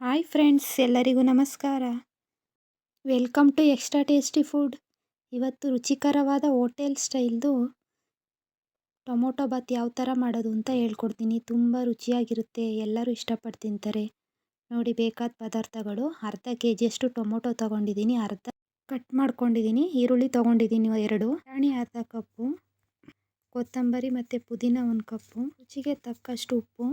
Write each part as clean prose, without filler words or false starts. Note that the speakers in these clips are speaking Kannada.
ಹಾಯ್ ಫ್ರೆಂಡ್ಸ್, ಎಲ್ಲರಿಗೂ ನಮಸ್ಕಾರ. Welcome to extra tasty food. ಇವತ್ತು ರುಚಿಕರವಾದ ಹೋಟೆಲ್ ಸ್ಟೈಲ್ದು ಟೊಮೊಟೊ ಬಾತ್ ಯಾವ ಥರ ಮಾಡೋದು ಅಂತ ಹೇಳ್ಕೊಡ್ತೀನಿ. ತುಂಬ ರುಚಿಯಾಗಿರುತ್ತೆ, ಎಲ್ಲರೂ ಇಷ್ಟಪಟ್ಟು ತಿಂತಾರೆ. ನೋಡಿ, ಬೇಕಾದ ಪದಾರ್ಥಗಳು: ಅರ್ಧ KGಯಷ್ಟು ಟೊಮೊಟೊ ತೊಗೊಂಡಿದ್ದೀನಿ, ಅರ್ಧ ಕಟ್ ಮಾಡ್ಕೊಂಡಿದ್ದೀನಿ. ಈರುಳ್ಳಿ ತೊಗೊಂಡಿದ್ದೀನಿ 2, ಬಟಾಣಿ ಅರ್ಧ ಕಪ್ಪು, ಕೊತ್ತಂಬರಿ ಮತ್ತು ಪುದೀನ 1 ಕಪ್ಪು, ರುಚಿಗೆ ತಕ್ಕಷ್ಟು ಉಪ್ಪು,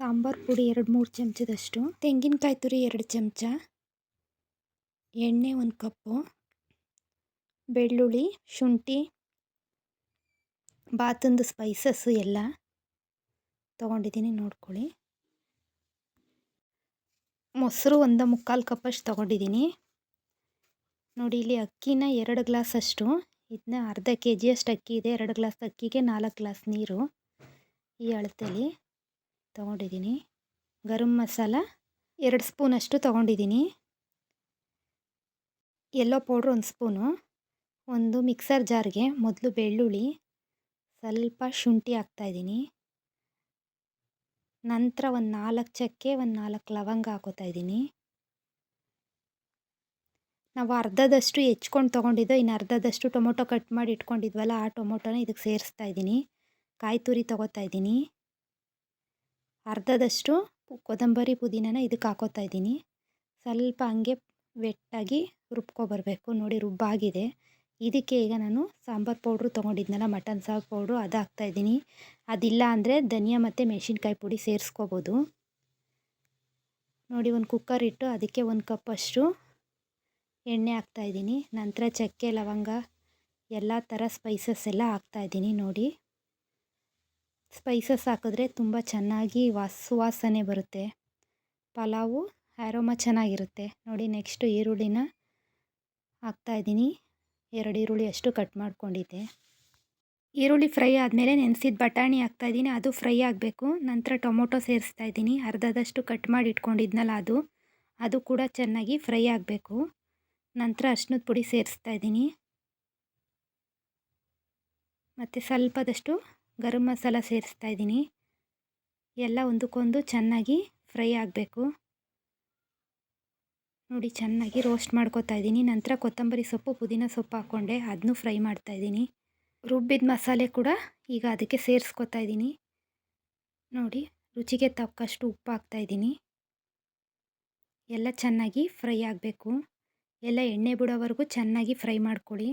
ಸಾಂಬಾರು ಪುಡಿ 2-3 ಚಮಚದಷ್ಟು, ತೆಂಗಿನಕಾಯಿ ತುರಿ 2 ಚಮಚ, ಎಣ್ಣೆ 1 ಕಪ್ಪು, ಬೆಳ್ಳುಳ್ಳಿ, ಶುಂಠಿ, ಬಾತಂದು ಸ್ಪೈಸಸ್ಸು ಎಲ್ಲ ತೊಗೊಂಡಿದ್ದೀನಿ, ನೋಡ್ಕೊಳ್ಳಿ. ಮೊಸರು 1.25 ಕಪ್ಪಷ್ಟು ತೊಗೊಂಡಿದ್ದೀನಿ. ನೋಡಿ, ಇಲ್ಲಿ ಅಕ್ಕಿನ 2 ಗ್ಲಾಸಷ್ಟು, ಇದನ್ನ ಅರ್ಧ KGಯಷ್ಟು ಅಕ್ಕಿ ಇದೆ. 2 ಗ್ಲಾಸ್ ಅಕ್ಕಿಗೆ 4 ಗ್ಲಾಸ್ ನೀರು, ಈ ಅಳತೆಯಲ್ಲಿ ತೊಗೊಂಡಿದ್ದೀನಿ. ಗರಂ ಮಸಾಲ 2 ಸ್ಪೂನಷ್ಟು ತೊಗೊಂಡಿದ್ದೀನಿ. Yellow powder 1 spoon. ಒಂದು ಮಿಕ್ಸರ್ ಜಾರ್ಗೆ ಮೊದಲು ಬೆಳ್ಳುಳ್ಳಿ, ಸ್ವಲ್ಪ ಶುಂಠಿ ಹಾಕ್ತಾಯಿದ್ದೀನಿ. ನಂತರ ಒಂದು 4 ಚಕ್ಕೆ, ಒಂದು 4 ಲವಂಗ ಹಾಕೋತಾಯಿದ್ದೀನಿ. ನಾವು ಅರ್ಧದಷ್ಟು ಹೆಚ್ಕೊಂಡು ತೊಗೊಂಡಿದ್ದೋ, ಇನ್ನು ಅರ್ಧದಷ್ಟು ಟೊಮೊಟೊ ಕಟ್ ಮಾಡಿ ಇಟ್ಕೊಂಡಿದ್ವಲ್ಲ, ಆ ಟೊಮೊಟೊನ ಇದಕ್ಕೆ ಸೇರಿಸ್ತಾ ಇದ್ದೀನಿ. ಕಾಯಿ ತುರಿ ತೊಗೋತಾ ಇದ್ದೀನಿ. ಅರ್ಧದಷ್ಟು ಕೊತ್ತಂಬರಿ ಪುದೀನನ ಇದಕ್ಕೆ ಹಾಕೋತಾ ಇದ್ದೀನಿ. ಸ್ವಲ್ಪ ಹಂಗೆ ವೆಟ್ಟಾಗಿ ರುಬ್ಕೊಬರಬೇಕು. ನೋಡಿ, ರುಬ್ಬಾಗಿದೆ. ಇದಕ್ಕೆ ಈಗ ನಾನು ಸಾಂಬಾರು ಪೌಡ್ರು ತೊಗೊಂಡಿದ್ನಲ್ಲ, ಮಟನ್ ಸಾರು ಪೌಡ್ರು, ಅದು ಹಾಕ್ತಾಯಿದ್ದೀನಿ. ಅದಿಲ್ಲ ಅಂದರೆ ಧನಿಯಾ ಮತ್ತು ಮೆಣಸಿನ್ಕಾಯಿ ಪುಡಿ ಸೇರಿಸ್ಕೋಬೋದು. ನೋಡಿ, ಒಂದು ಕುಕ್ಕರ್ ಇಟ್ಟು ಅದಕ್ಕೆ 1 ಕಪ್ಪಷ್ಟು ಎಣ್ಣೆ ಹಾಕ್ತಾಯಿದ್ದೀನಿ. ನಂತರ ಚಕ್ಕೆ, ಲವಂಗ, ಎಲ್ಲ ಥರ ಸ್ಪೈಸಸ್ ಎಲ್ಲ ಹಾಕ್ತಾಯಿದ್ದೀನಿ. ನೋಡಿ, ಸ್ಪೈಸಸ್ ಹಾಕಿದ್ರೆ ತುಂಬ ಚೆನ್ನಾಗಿ ಸುವಾಸನೆ ಬರುತ್ತೆ, ಪಲಾವು ಆರೋಮ ಚೆನ್ನಾಗಿರುತ್ತೆ. ನೋಡಿ, ನೆಕ್ಸ್ಟು ಈರುಳ್ಳಿನ ಹಾಕ್ತಾಯಿದ್ದೀನಿ. 2 ಈರುಳ್ಳಿ ಅಷ್ಟು ಕಟ್ ಮಾಡ್ಕೊಂಡಿದ್ದೆ. ಈರುಳ್ಳಿ ಫ್ರೈ ಆದಮೇಲೆ ನೆನೆಸಿದ ಬಟಾಣಿ ಹಾಕ್ತಾಯಿದ್ದೀನಿ, ಅದು ಫ್ರೈ ಆಗಬೇಕು. ನಂತರ ಟೊಮೊಟೊ ಸೇರಿಸ್ತಾ ಇದ್ದೀನಿ. ಅರ್ಧದಷ್ಟು ಕಟ್ ಮಾಡಿ ಇಟ್ಕೊಂಡಿದ್ನಲ್ಲ, ಅದು ಕೂಡ ಚೆನ್ನಾಗಿ ಫ್ರೈ ಆಗಬೇಕು. ನಂತರ ಅರಿಶಿನದ ಪುಡಿ ಸೇರಿಸ್ತಾ ಇದ್ದೀನಿ, ಮತ್ತು ಸ್ವಲ್ಪದಷ್ಟು ಗರಂ ಮಸಾಲ ಸೇರಿಸ್ತಾ ಇದ್ದೀನಿ. ಎಲ್ಲ ಒಂದಕ್ಕೊಂದು ಚೆನ್ನಾಗಿ ಫ್ರೈ ಆಗಬೇಕು. ನೋಡಿ, ಚೆನ್ನಾಗಿ ರೋಸ್ಟ್ ಮಾಡ್ಕೊತಾ ಇದ್ದೀನಿ. ನಂತರ ಕೊತ್ತಂಬರಿ ಸೊಪ್ಪು, ಪುದೀನ ಸೊಪ್ಪು ಹಾಕ್ಕೊಂಡೆ, ಅದನ್ನೂ ಫ್ರೈ ಮಾಡ್ತಾಯಿದ್ದೀನಿ. ರುಬ್ಬಿದ ಮಸಾಲೆ ಕೂಡ ಈಗ ಅದಕ್ಕೆ ಸೇರಿಸ್ಕೊತಾ ಇದ್ದೀನಿ. ನೋಡಿ, ರುಚಿಗೆ ತಕ್ಕಷ್ಟು ಉಪ್ಪು ಹಾಕ್ತಾಯಿದ್ದೀನಿ. ಎಲ್ಲ ಚೆನ್ನಾಗಿ ಫ್ರೈ ಆಗಬೇಕು. ಎಲ್ಲ ಎಣ್ಣೆ ಬಿಡೋವರೆಗೂ ಚೆನ್ನಾಗಿ ಫ್ರೈ ಮಾಡ್ಕೊಳ್ಳಿ.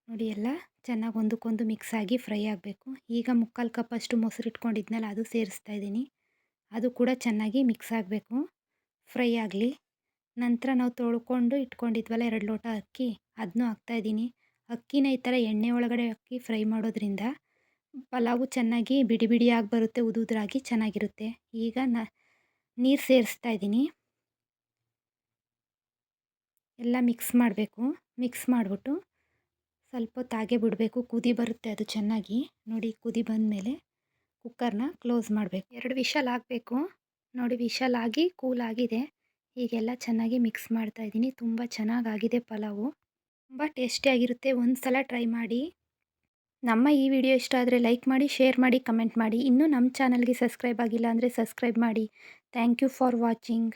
ನೋಡಿ, ಎಲ್ಲ ಚೆನ್ನಾಗಿ ಒಂದಕ್ಕೊಂದು ಮಿಕ್ಸ್ ಆಗಿ ಫ್ರೈ ಆಗಬೇಕು. ಈಗ 3/4 ಕಪ್ಪಷ್ಟು ಮೊಸರು ಇಟ್ಕೊಂಡಿದ್ನಲ್ಲ, ಅದು ಸೇರಿಸ್ತಾ ಇದ್ದೀನಿ. ಅದು ಕೂಡ ಚೆನ್ನಾಗಿ ಮಿಕ್ಸ್ ಆಗಬೇಕು, ಫ್ರೈ ಆಗಲಿ. ನಂತರ ನಾವು ತೊಳ್ಕೊಂಡು ಇಟ್ಕೊಂಡಿದ್ವಲ್ಲ 2 ಲೋಟ ಅಕ್ಕಿ, ಅದನ್ನೂ ಹಾಕ್ತಾಯಿದ್ದೀನಿ. ಅಕ್ಕಿನ ಈ ಥರ ಎಣ್ಣೆ ಒಳಗಡೆ ಹಾಕಿ ಫ್ರೈ ಮಾಡೋದ್ರಿಂದ ಪಲಾವು ಚೆನ್ನಾಗಿ ಬಿಡಿ ಬಿಡಿಯಾಗಿ ಬರುತ್ತೆ, ಉದುರಾಗಿ ಚೆನ್ನಾಗಿರುತ್ತೆ. ಈಗ ನೀರು ಸೇರಿಸ್ತಾ ಇದ್ದೀನಿ. ಎಲ್ಲ ಮಿಕ್ಸ್ ಮಾಡಬೇಕು. ಮಿಕ್ಸ್ ಮಾಡಿಬಿಟ್ಟು ಸ್ವಲ್ಪ ಹೊತ್ತು ಹಾಗೆ ಬಿಡಬೇಕು, ಕುದಿ ಬರುತ್ತೆ ಅದು ಚೆನ್ನಾಗಿ. ನೋಡಿ, ಕುದಿ ಬಂದಮೇಲೆ ಕುಕ್ಕರ್ನ ಕ್ಲೋಸ್ ಮಾಡಬೇಕು. 2 ವಿಷಲ್ ಆಗಬೇಕು. ನೋಡಿ, ವಿಷಲ್ ಆಗಿ ಕೂಲ್ ಆಗಿದೆ. ಹೀಗೆಲ್ಲ ಚೆನ್ನಾಗಿ ಮಿಕ್ಸ್ ಮಾಡ್ತಾಯಿದ್ದೀನಿ. ತುಂಬ ಚೆನ್ನಾಗಾಗಿದೆ ಪಲಾವು, ತುಂಬ ಟೇಸ್ಟಿಯಾಗಿರುತ್ತೆ. ಒಂದು ಸಲ ಟ್ರೈ ಮಾಡಿ. ನಮ್ಮ ಈ ವಿಡಿಯೋ ಇಷ್ಟ ಆದರೆ ಲೈಕ್ ಮಾಡಿ, ಶೇರ್ ಮಾಡಿ, ಕಮೆಂಟ್ ಮಾಡಿ. ಇನ್ನೂ ನಮ್ಮ ಚಾನಲ್ಗೆ ಸಬ್ಸ್ಕ್ರೈಬ್ ಆಗಿಲ್ಲ ಅಂದರೆ ಸಬ್ಸ್ಕ್ರೈಬ್ ಮಾಡಿ. Thank you for watching.